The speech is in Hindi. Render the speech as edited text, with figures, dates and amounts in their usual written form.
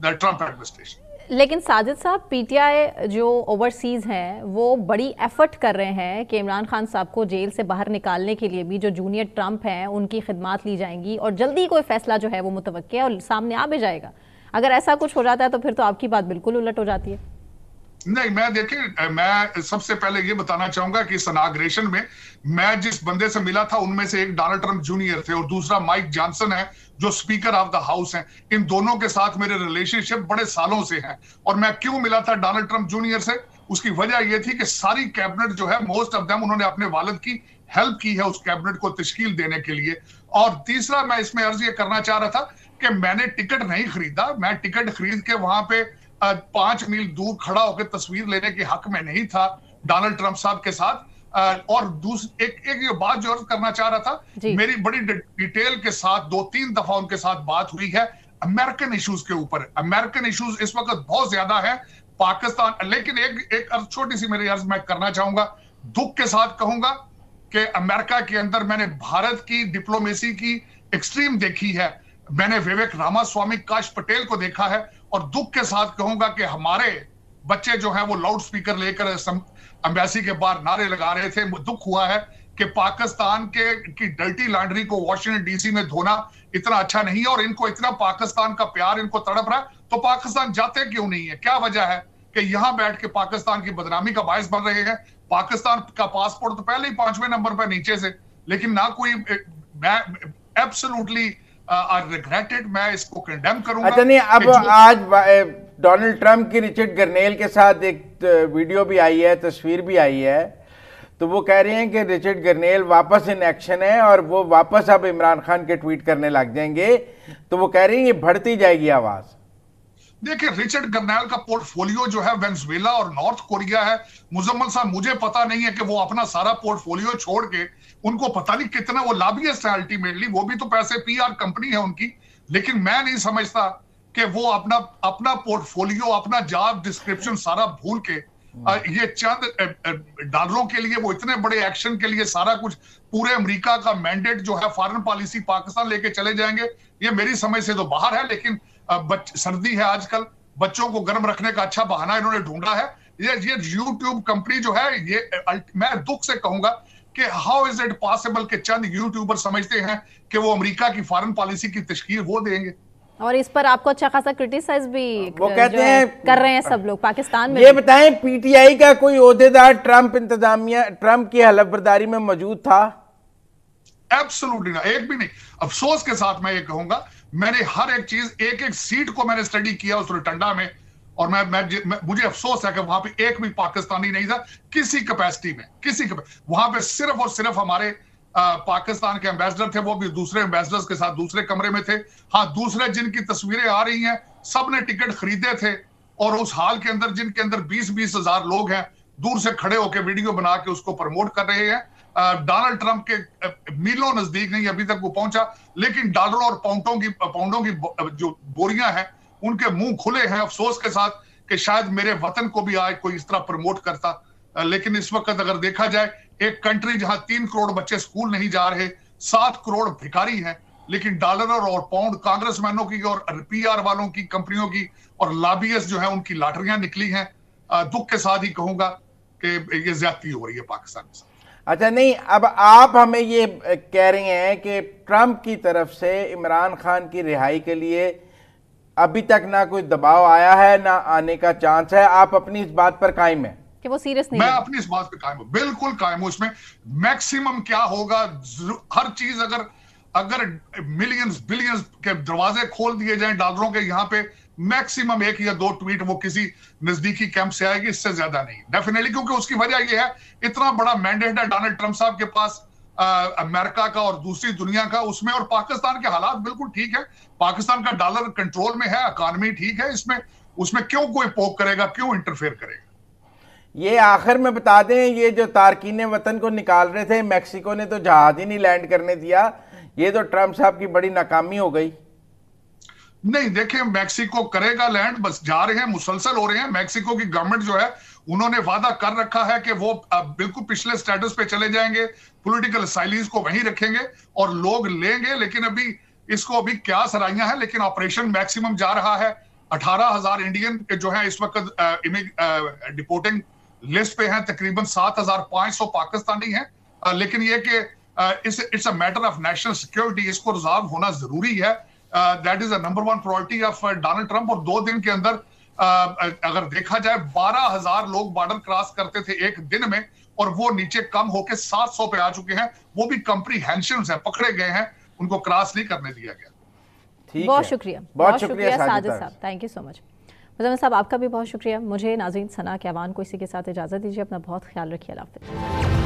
The Trump administration. लेकिन साजिद साहब, पीटीआई जो ओवरसीज हैं वो बड़ी एफर्ट कर रहे हैं कि इमरान खान साहब को जेल से बाहर निकालने के लिए भी जो जूनियर ट्रंप हैं उनकी खिदमात ली जाएंगी और जल्दी कोई फैसला जो है वो मुतवक्किल है और सामने आ भी जाएगा। अगर ऐसा कुछ हो जाता है तो फिर तो आपकी बात बिल्कुल उलट हो जाती है। नहीं, मैं देखिए, मैं सबसे पहले ये बताना चाहूंगा कि इस इनाग्रेशन में मैं जिस बंदे से मिला था उनमें से एक डोनाल्ड ट्रंप जूनियर थे और दूसरा माइक जॉनसन है जो स्पीकर ऑफ द हाउस हैं। इन दोनों के साथ मेरे रिलेशनशिप बड़े सालों से हैं। और मैं क्यों मिला था डोनाल्ड ट्रंप जूनियर से, उसकी वजह यह थी कि सारी कैबिनेट जो है, मोस्ट ऑफ देम, उन्होंने अपने वालिद की हेल्प की है उस कैबिनेट को तश्कील देने के लिए। और तीसरा मैं इसमें अर्ज ये करना चाह रहा था कि मैंने टिकट नहीं खरीदा, मैं टिकट खरीद के वहां पे 5 मील दूर खड़ा होकर तस्वीर लेने के हक में नहीं था डोनाल्ड ट्रंप साहब के साथ। और दूसरी एक ये बात जो अर्ज करना चाह रहा था, मेरी बड़ी डिटेल के साथ 2-3 दफा उनके साथ बात हुई है अमेरिकन इश्यूज के ऊपर। अमेरिकन इश्यूज इस वक्त बहुत ज्यादा है पाकिस्तान। लेकिन एक छोटी सी मेरी अर्ज मैं करना चाहूंगा, दुख के साथ कहूंगा कि अमेरिका के अंदर मैंने भारत की डिप्लोमेसी की एक्सट्रीम देखी है। मैंने विवेक रामास्वामी, काश पटेल को देखा है। और दुख के साथ कहूंगा कि हमारे बच्चे जो हैं वो लाउड स्पीकर लेकर एम्बेसी के बाहर नारे लगा रहे थे। दुख हुआ है कि पाकिस्तान की डर्टी लॉन्ड्री को वॉशिंगटन डीसी में धोना इतना अच्छा नहीं है और इनको इतना पाकिस्तान का प्यार इनको तड़प रहा है, तो पाकिस्तान जाते क्यों नहीं है? क्या वजह है कि यहां बैठ के पाकिस्तान की बदनामी का बायस बन रहे हैं? पाकिस्तान का पासपोर्ट तो पहले ही 5वें नंबर पर नीचे से, लेकिन ना कोई, मैं एब्सोल्युटली रिग्रेटेड, मैं इसको कंडेम करूंगा। अच्छा, नहीं, अब आज डोनाल्ड ट्रंप की रिचर्ड गर्नेल के साथ एक वीडियो भी आई है, तस्वीर भी आई है, तो वो कह रहे हैं कि रिचर्ड गर्नेल वापस इन एक्शन है और वो वापस अब इमरान खान के ट्वीट करने लग जाएंगे। तो वो कह रहे हैं ये बढ़ती जाएगी आवाज। देखिए, रिचर्ड गर्नेल का पोर्टफोलियो जो है वेनेजुएला और नॉर्थ कोरिया है। मुजम्मल साहब, मुझे पता नहीं है कि वो अपना सारा पोर्टफोलियो छोड़ के, उनको पता नहीं कितना वो लॉबियस्ट है अल्टीमेटली, वो भी तो पैसे पीआर कंपनी है उनकी। लेकिन मैं नहीं समझता कि वो अपना पोर्टफोलियो, अपना जॉब डिस्क्रिप्शन सारा भूल के ये चंद डॉलरों के लिए, वो इतने बड़े एक्शन के लिए सारा कुछ, पूरे अमेरिका का मैंडेट जो है फॉरेन पॉलिसी पाकिस्तान लेके चले जाएंगे। ये मेरी समझ से तो बाहर है। लेकिन सर्दी है आजकल, बच्चों को गर्म रखने का अच्छा बहाना इन्होंने ढूंढा है। ये यूट्यूब कंपनी जो है, ये मैं दुख से कहूंगा कि हाउ इज इट पॉसिबल कि चंद यूट्यूबर समझते हैं कि वो अमेरिका की फॉरेन पॉलिसी की तशकील वो देंगे। और इस पर आपको अच्छा खासा क्रिटिसाइज भी वो कहते हैं कर रहे हैं सब लोग पाकिस्तान में। ये बताएं, पीटीआई का कोई ओहदेदार ट्रंप इंतजामिया, ट्रंप की हलफबरदारी में मौजूद था? एब्सोल्युटली ना, एक भी नहीं। अफसोस के साथ मैं ये कहूंगा, मैंने हर एक चीज, एक एक सीट को मैंने स्टडी किया उस रिटंडा में, और मुझे अफसोस है कि वहां पे एक भी पाकिस्तानी नहीं था किसी कैपेसिटी में। वहां पे सिर्फ और सिर्फ हमारे पाकिस्तान के एम्बेसडर थे, वो भी दूसरे एम्बेसडर्स के साथ दूसरे कमरे में थे। हाँ, दूसरे जिनकी तस्वीरें आ रही हैं, सबने टिकट खरीदे थे और उस हाल के अंदर, जिनके अंदर 20-20 हजार लोग हैं, दूर से खड़े होकर वीडियो बना के उसको प्रमोट कर रहे हैं। डोनाल्ड ट्रंप के मीलों नजदीक नहीं अभी तक वो पहुंचा, लेकिन डॉलरों और पाउंडों की जो बोरियां हैं उनके मुंह खुले हैं। अफसोस के साथ कि शायद मेरे वतन को भी आज कोई इस तरह प्रमोट करता। लेकिन इस वक्त अगर देखा जाए, एक कंट्री जहां 3 करोड़ बच्चे स्कूल नहीं जा रहे, 7 करोड़ भिखारी हैं, लेकिन डॉलर और पाउंड कांग्रेसमैनों की और पीआर वालों की, कंपनियों की और लॉबियस्ट जो है उनकी लॉटरियां निकली हैं। दुख के साथ ही कहूंगा कि ये ज्यादती हो रही है पाकिस्तान के साथ। अच्छा, नहीं, अब आप हमें ये कह रहे हैं कि ट्रंप की तरफ से इमरान खान की रिहाई के लिए अभी तक ना कोई दबाव आया है, ना आने का चांस है। आप अपनी इस बात पर कायम है कि वो सीरियस नहीं? मैं अपनी इस बात पर कायम हूं, बिल्कुल कायम हूं। इसमें मैक्सिमम क्या होगा, हर चीज अगर मिलियंस बिलियंस के दरवाजे खोल दिए जाएं डॉलरों के, यहाँ पे मैक्सिमम 1 या 2 ट्वीट वो किसी नजदीकी कैंप से आएगी, इससे ज्यादा नहीं डेफिनेटली। क्योंकि उसकी वजह यह है, इतना बड़ा मैंडेट है डोनाल्ड ट्रंप साहब के पास अमेरिका का और दूसरी दुनिया का, उसमें और पाकिस्तान के हालात बिल्कुल ठीक है। पाकिस्तान का डॉलर कंट्रोल में है, इकॉनमी ठीक है, उसमें क्यों कोई पोक करेगा, क्यों इंटरफेयर करेगा? ये आखिर में बता दें, ये जो तारकीन वतन को निकाल रहे थे, मैक्सिको ने तो जहाज ही नहीं लैंड करने दिया। ये तो ट्रंप साहब की बड़ी नाकामी हो गई। नहीं, देखिए, मैक्सिको करेगा लैंड, बस जा रहे हैं, मुसलसल हो रहे हैं। मैक्सिको की गवर्नमेंट जो है, उन्होंने वादा कर रखा है कि वो बिल्कुल पिछले स्टेटस पे चले जाएंगे, पॉलिटिकल असाइलीज को वहीं रखेंगे और लोग लेंगे। लेकिन अभी इसको क्या सराहियां हैं, लेकिन ऑपरेशन मैक्सिमम जा रहा है। 18,000 इंडियन जो है इस वक्त डिपोर्टिंग लिस्ट पे हैं, तकरीबन 7,500 पाकिस्तानी हैं। लेकिन ये कि it's a matter of national security, इसको रिजॉल्व होना जरूरी है। That is a number 1 priority of Donald Trump. और 2 दिन के अंदर अगर देखा जाए 12,000 लोग बॉर्डर क्रॉस करते थे एक दिन में, और वो नीचे कम होकर 700 पे आ चुके हैं। वो भी कंप्रीहेंशन है, पकड़े गए हैं, उनको क्रॉस नहीं करने दिया गया। बहुत शुक्रिया, बहुत शुक्रिया साजिद साहब, thank you so much. Muzammil साहब आपका भी बहुत शुक्रिया। मुझे नाज़रीन सना के अवान को इसी के साथ इजाज़त दीजिए। अपना बहुत ख्याल रखिए। अल्लाह हाफ़िज़।